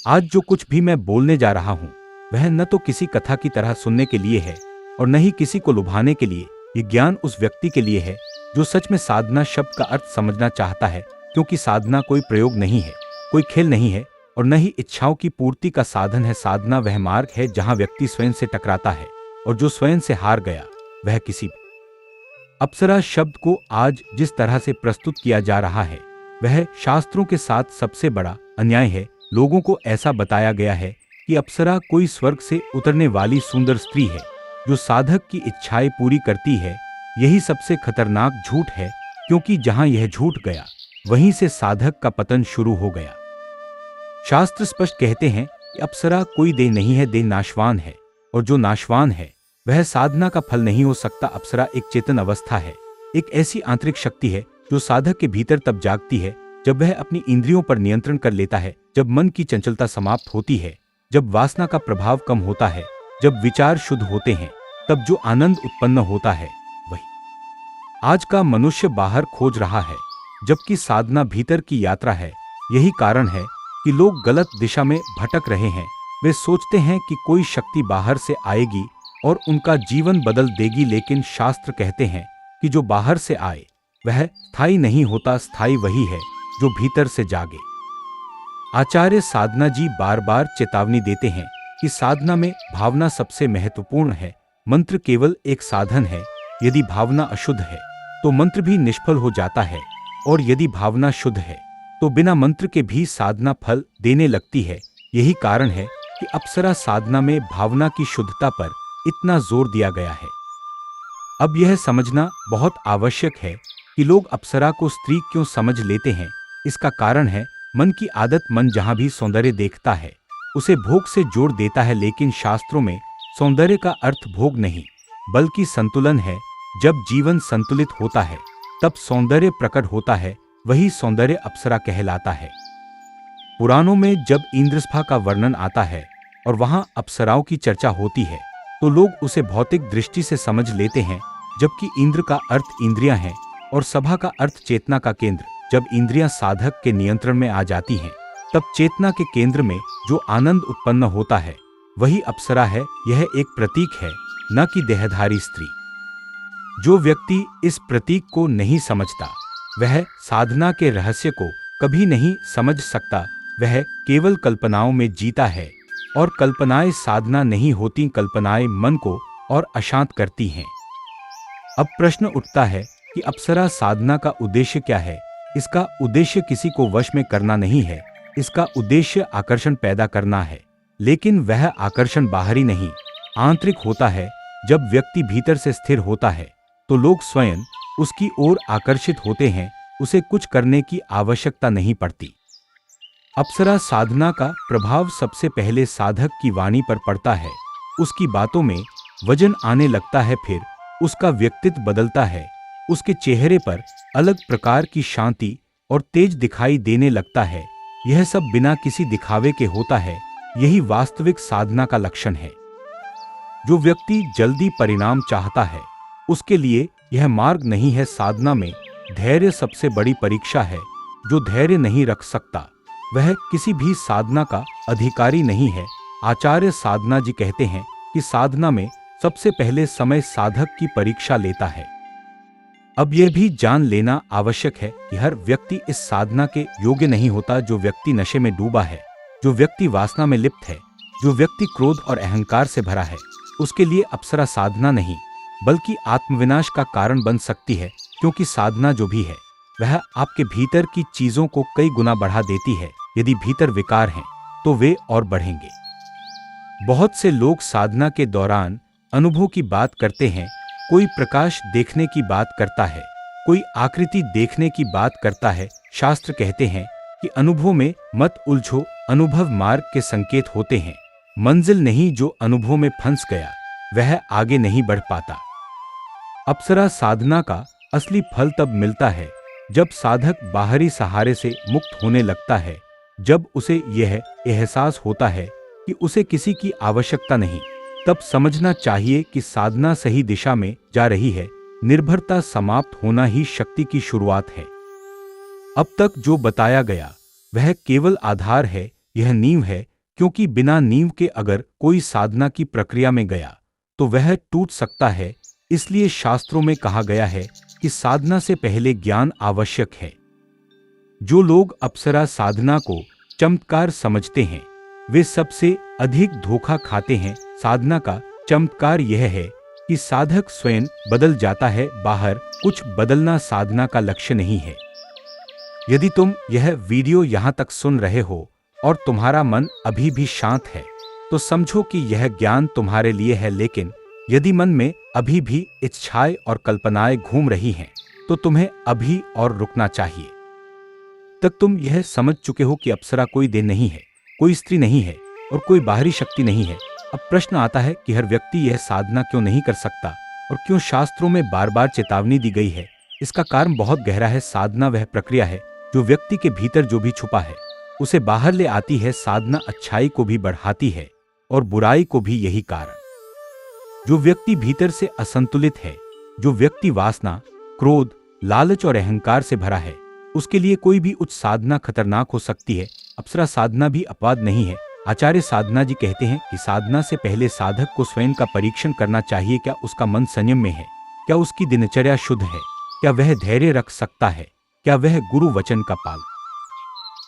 आज जो कुछ भी मैं बोलने जा रहा हूँ वह न तो किसी कथा की तरह सुनने के लिए है और न ही किसी को लुभाने के लिए। ये ज्ञान उस व्यक्ति के लिए है जो सच में साधना शब्द का अर्थ समझना चाहता है, क्योंकि साधना कोई प्रयोग नहीं है, कोई खेल नहीं है और न ही इच्छाओं की पूर्ति का साधन है। साधना वह मार्ग है जहाँ व्यक्ति स्वयं से टकराता है और जो स्वयं से हार गया वह किसी अप्सरा शब्द को आज जिस तरह से प्रस्तुत किया जा रहा है वह शास्त्रों के साथ सबसे बड़ा अन्याय है। लोगों को ऐसा बताया गया है कि अप्सरा कोई स्वर्ग से उतरने वाली सुंदर स्त्री है जो साधक की इच्छाएं पूरी करती है। यही सबसे खतरनाक झूठ है, क्योंकि जहां यह झूठ गया वहीं से साधक का पतन शुरू हो गया। शास्त्र स्पष्ट कहते हैं कि अप्सरा कोई देह नहीं है, देह नाशवान है और जो नाशवान है वह साधना का फल नहीं हो सकता। अप्सरा एक चेतन अवस्था है, एक ऐसी आंतरिक शक्ति है जो साधक के भीतर तब जागती है जब वह अपनी इंद्रियों पर नियंत्रण कर लेता है, जब मन की चंचलता समाप्त होती है, जब वासना का प्रभाव कम होता है, जब विचार शुद्ध होते हैं, तब जो आनंद उत्पन्न होता है वही आज का मनुष्य बाहर खोज रहा है, जबकि साधना भीतर की यात्रा है। यही कारण है कि लोग गलत दिशा में भटक रहे हैं। वे सोचते हैं कि कोई शक्ति बाहर से आएगी और उनका जीवन बदल देगी, लेकिन शास्त्र कहते हैं कि जो बाहर से आए वह स्थायी नहीं होता, स्थायी वही है जो भीतर से जागे। आचार्य साधना जी बार बार चेतावनी देते हैं कि साधना में भावना सबसे महत्वपूर्ण है। मंत्र केवल एक साधन है। यदि भावना अशुद्ध है तो मंत्र भी निष्फल हो जाता है, और यदि भावना शुद्ध है तो बिना मंत्र के भी साधना फल देने लगती है। यही कारण है कि अप्सरा साधना में भावना की शुद्धता पर इतना जोर दिया गया है। अब यह समझना बहुत आवश्यक है कि लोग अप्सरा को स्त्री क्यों समझ लेते हैं। इसका कारण है मन की आदत। मन जहां भी सौंदर्य देखता है उसे भोग से जोड़ देता है, लेकिन शास्त्रों में सौंदर्य का अर्थ भोग नहीं बल्कि संतुलन है। जब जीवन संतुलित होता है तब सौंदर्य प्रकट होता है, वही सौंदर्य अप्सरा कहलाता है। पुराणों में जब इंद्रस्भा का वर्णन आता है और वहां अप्सराओं की चर्चा होती है तो लोग उसे भौतिक दृष्टि से समझ लेते हैं, जबकि इंद्र का अर्थ इंद्रियां हैं और सभा का अर्थ चेतना का केंद्र। जब इंद्रियां साधक के नियंत्रण में आ जाती हैं तब चेतना के केंद्र में जो आनंद उत्पन्न होता है वही अप्सरा है। यह एक प्रतीक है, न कि देहधारी स्त्री। जो व्यक्ति इस प्रतीक को नहीं समझता वह साधना के रहस्य को कभी नहीं समझ सकता। वह केवल कल्पनाओं में जीता है और कल्पनाएं साधना नहीं होती। कल्पनाएं मन को और अशांत करती हैं। अब प्रश्न उठता है कि अप्सरा साधना का उद्देश्य क्या है। इसका उद्देश्य किसी को वश में करना नहीं है, इसका उद्देश्य आकर्षण पैदा करना है। लेकिन वह आकर्षण बाहरी नहीं, आंतरिक होता है। जब व्यक्ति भीतर से स्थिर होता है तो लोग स्वयं उसकी ओर आकर्षित होते हैं, उसे कुछ करने की आवश्यकता नहीं पड़ती। अप्सरा साधना का प्रभाव सबसे पहले साधक की वाणी पर पड़ता है। उसकी बातों में वजन आने लगता है, फिर उसका व्यक्तित्व बदलता है। उसके चेहरे पर अलग प्रकार की शांति और तेज दिखाई देने लगता है। यह सब बिना किसी दिखावे के होता है। यही वास्तविक साधना का लक्षण है। जो व्यक्ति जल्दी परिणाम चाहता है उसके लिए यह मार्ग नहीं है। साधना में धैर्य सबसे बड़ी परीक्षा है। जो धैर्य नहीं रख सकता वह किसी भी साधना का अधिकारी नहीं है। आचार्य साधना जी कहते हैं कि साधना में सबसे पहले समय साधक की परीक्षा लेता है। अब यह भी जान लेना आवश्यक है कि हर व्यक्ति इस साधना के योग्य नहीं होता। जो व्यक्ति नशे में डूबा है, जो व्यक्ति वासना में लिप्त है, जो व्यक्ति क्रोध और अहंकार से भरा है, उसके लिए अप्सरा साधना नहीं बल्कि आत्मविनाश का कारण बन सकती है। क्योंकि साधना जो भी है वह आपके भीतर की चीजों को कई गुना बढ़ा देती है। यदि भीतर विकार हैं तो वे और बढ़ेंगे। बहुत से लोग साधना के दौरान अनुभव की बात करते हैं। कोई प्रकाश देखने की बात करता है, कोई आकृति देखने की बात करता है। शास्त्र कहते हैं कि अनुभव में मत उलझो, अनुभव मार्ग के संकेत होते हैं, मंजिल नहीं। जो अनुभव में फंस गया वह आगे नहीं बढ़ पाता। अप्सरा साधना का असली फल तब मिलता है जब साधक बाहरी सहारे से मुक्त होने लगता है, जब उसे यह एहसास होता है कि उसे किसी की आवश्यकता नहीं। तब समझना चाहिए कि साधना सही दिशा में जा रही है। निर्भरता समाप्त होना ही शक्ति की शुरुआत है। अब तक जो बताया गया वह केवल आधार है, यह नींव है क्योंकि बिना नींव के अगर कोई साधना की प्रक्रिया में गया तो वह टूट सकता है। इसलिए शास्त्रों में कहा गया है कि साधना से पहले ज्ञान आवश्यक है। जो लोग अप्सरा साधना को चमत्कार समझते हैं वे सबसे अधिक धोखा खाते हैं। साधना का चमत्कार यह है कि साधक स्वयं बदल जाता है, बाहर कुछ बदलना साधना का लक्ष्य नहीं है। यदि तुम यह वीडियो यहाँ तक सुन रहे हो और तुम्हारा मन अभी भी शांत है तो समझो कि यह ज्ञान तुम्हारे लिए है। लेकिन यदि मन में अभी भी इच्छाएं और कल्पनाएं घूम रही हैं तो तुम्हें अभी और रुकना चाहिए। तक तुम यह समझ चुके हो कि अप्सरा कोई देव नहीं है, कोई स्त्री नहीं है और कोई बाहरी शक्ति नहीं है। अब प्रश्न आता है कि हर व्यक्ति यह साधना क्यों नहीं कर सकता और क्यों शास्त्रों में बार बार चेतावनी दी गई है। इसका कारण बहुत गहरा है। साधना वह प्रक्रिया है जो व्यक्ति के भीतर जो भी छुपा है उसे बाहर ले आती है। साधना अच्छाई को भी बढ़ाती है और बुराई को भी। यही कारण जो व्यक्ति भीतर से असंतुलित है, जो व्यक्ति वासना, क्रोध, लालच और अहंकार से भरा है, उसके लिए कोई भी उच्च साधना खतरनाक हो सकती है। अप्सरा साधना भी अपवाद नहीं है। आचार्य साधना जी कहते हैं कि साधना से पहले साधक को स्वयं का परीक्षण करना चाहिए। क्या उसका मन संयम में है? क्या उसकी दिनचर्या शुद्ध है? क्या वह धैर्य रख सकता है? क्या वह गुरु वचन का पालन?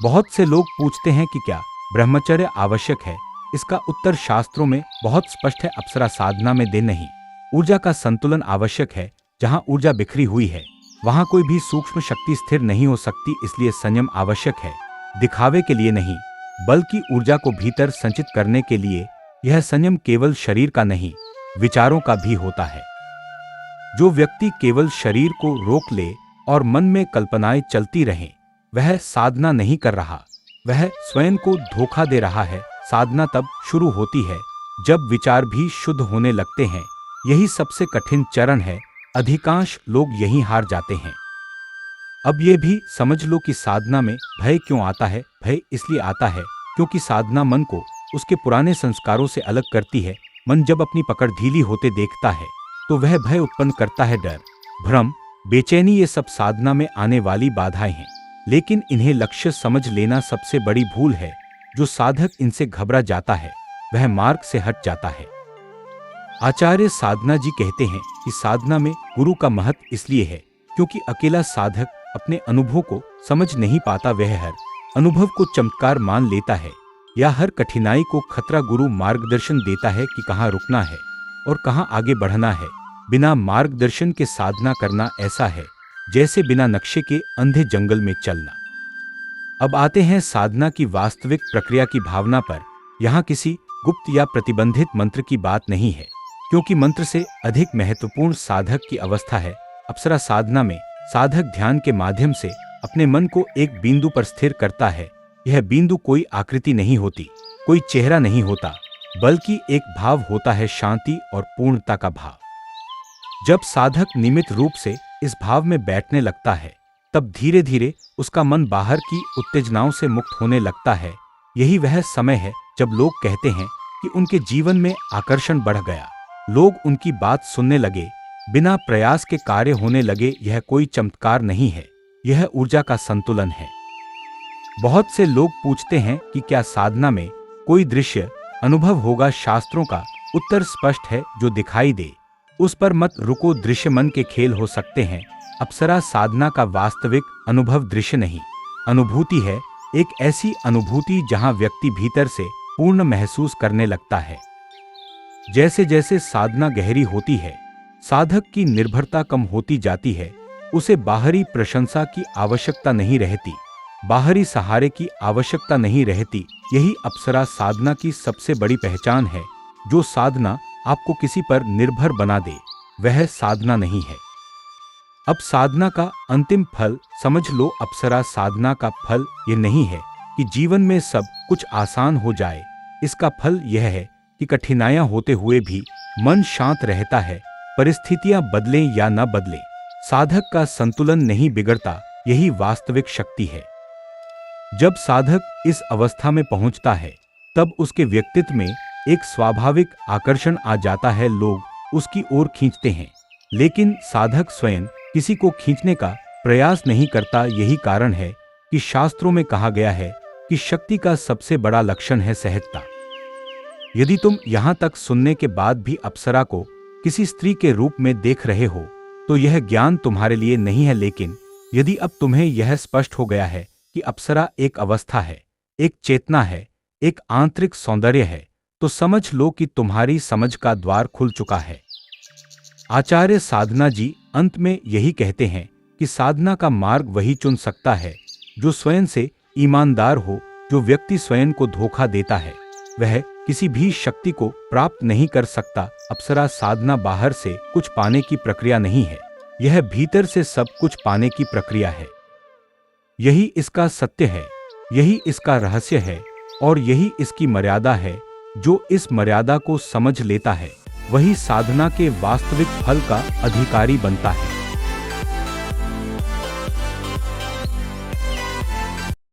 बहुत से लोग पूछते हैं कि क्या ब्रह्मचर्य आवश्यक है? इसका उत्तर शास्त्रों में बहुत स्पष्ट है। अप्सरा साधना में देर नहीं, ऊर्जा का संतुलन आवश्यक है। जहां ऊर्जा बिखरी हुई है वहां कोई भी सूक्ष्म शक्ति स्थिर नहीं हो सकती। इसलिए संयम आवश्यक है, दिखावे के लिए नहीं बल्कि ऊर्जा को भीतर संचित करने के लिए। यह संयम केवल शरीर का नहीं, विचारों का भी होता है। जो व्यक्ति केवल शरीर को रोक ले और मन में कल्पनाएं चलती रहें, वह साधना नहीं कर रहा, वह स्वयं को धोखा दे रहा है। साधना तब शुरू होती है जब विचार भी शुद्ध होने लगते हैं। यही सबसे कठिन चरण है। अधिकांश लोग यहीं हार जाते हैं। अब ये भी समझ लो कि साधना में भय क्यों आता है। भय इसलिए आता है क्योंकि साधना मन को उसके पुराने संस्कारों से अलग करती है। मन जब अपनी पकड़ ढीली होते देखता है तो वह भय उत्पन्न करता है। डर, भ्रम, बेचैनी, ये सब साधना में आने वाली बाधाएं हैं। लेकिन इन्हें लक्ष्य समझ लेना सबसे बड़ी भूल है। जो साधक इनसे घबरा जाता है वह मार्ग से हट जाता है। आचार्य साधना जी कहते हैं कि साधना में गुरु का महत्व इसलिए है क्योंकि अकेला साधक अपने अनुभव को समझ नहीं पाता। वह हर अनुभव को चमत्कार मान लेता है या हर कठिनाई को खतरा। गुरु मार्गदर्शन देता है कि कहाँ रुकना है और कहाँ आगे बढ़ना है। बिना मार्गदर्शन के साधना करना ऐसा है जैसे बिना नक्शे के अंधे जंगल में चलना। अब आते हैं साधना की वास्तविक प्रक्रिया की भावना पर। यहाँ किसी गुप्त या प्रतिबंधित मंत्र की बात नहीं है क्योंकि मंत्र से अधिक महत्वपूर्ण साधक की अवस्था है। अप्सरा साधना में साधक ध्यान के माध्यम से अपने मन को एक बिंदु पर स्थिर करता है। यह बिंदु कोई आकृति नहीं होती, कोई चेहरा नहीं होता, बल्कि एक भाव होता है, शांति और पूर्णता का भाव। जब साधक नियमित रूप से इस भाव में बैठने लगता है तब धीरे धीरे उसका मन बाहर की उत्तेजनाओं से मुक्त होने लगता है। यही वह समय है जब लोग कहते हैं कि उनके जीवन में आकर्षण बढ़ गया, लोग उनकी बात सुनने लगे, बिना प्रयास के कार्य होने लगे। यह कोई चमत्कार नहीं है, यह ऊर्जा का संतुलन है। बहुत से लोग पूछते हैं कि क्या साधना में कोई दृश्य अनुभव होगा? शास्त्रों का उत्तर स्पष्ट है, जो दिखाई दे उस पर मत रुको। दृश्य मन के खेल हो सकते हैं। अप्सरा साधना का वास्तविक अनुभव दृश्य नहीं, अनुभूति है। एक ऐसी अनुभूति जहां व्यक्ति भीतर से पूर्ण महसूस करने लगता है। जैसे जैसे साधना गहरी होती है, साधक की निर्भरता कम होती जाती है। उसे बाहरी प्रशंसा की आवश्यकता नहीं रहती, बाहरी सहारे की आवश्यकता नहीं रहती। यही अप्सरा साधना की सबसे बड़ी पहचान है। जो साधना आपको किसी पर निर्भर बना दे वह साधना नहीं है। अब साधना का अंतिम फल समझ लो। अप्सरा साधना का फल ये नहीं है कि जीवन में सब कुछ आसान हो जाए। इसका फल यह है कि कठिनाइयां होते हुए भी मन शांत रहता है। परिस्थितियां बदलें या न बदलें, साधक का संतुलन नहीं बिगड़ता। यही वास्तविक शक्ति है। जब साधक इस अवस्था में पहुंचता है तब उसके व्यक्तित्व में एक स्वाभाविक आकर्षण आ जाता है। लोग उसकी ओर खींचते हैं, लेकिन साधक स्वयं किसी को खींचने का प्रयास नहीं करता। यही कारण है कि शास्त्रों में कहा गया है कि शक्ति का सबसे बड़ा लक्षण है सहजता। यदि तुम यहां तक सुनने के बाद भी अप्सरा को किसी स्त्री के रूप में देख रहे हो तो यह ज्ञान तुम्हारे लिए नहीं है, लेकिन यदि अब तुम्हें यह स्पष्ट हो गया है कि अप्सरा एक अवस्था है, एक चेतना है, एक आंतरिक सौंदर्य है, तो समझ लो कि तुम्हारी समझ का द्वार खुल चुका है। आचार्य साधना जी अंत में यही कहते हैं कि साधना का मार्ग वही चुन सकता है जो स्वयं से ईमानदार हो। जो व्यक्ति स्वयं को धोखा देता है वह किसी भी शक्ति को प्राप्त नहीं कर सकता। अप्सरा साधना बाहर से कुछ पाने की प्रक्रिया नहीं है, यह भीतर से सब कुछ पाने की प्रक्रिया है। यही इसका सत्य है, यही इसका रहस्य है और यही इसकी मर्यादा है। जो इस मर्यादा को समझ लेता है वही साधना के वास्तविक फल का अधिकारी बनता है।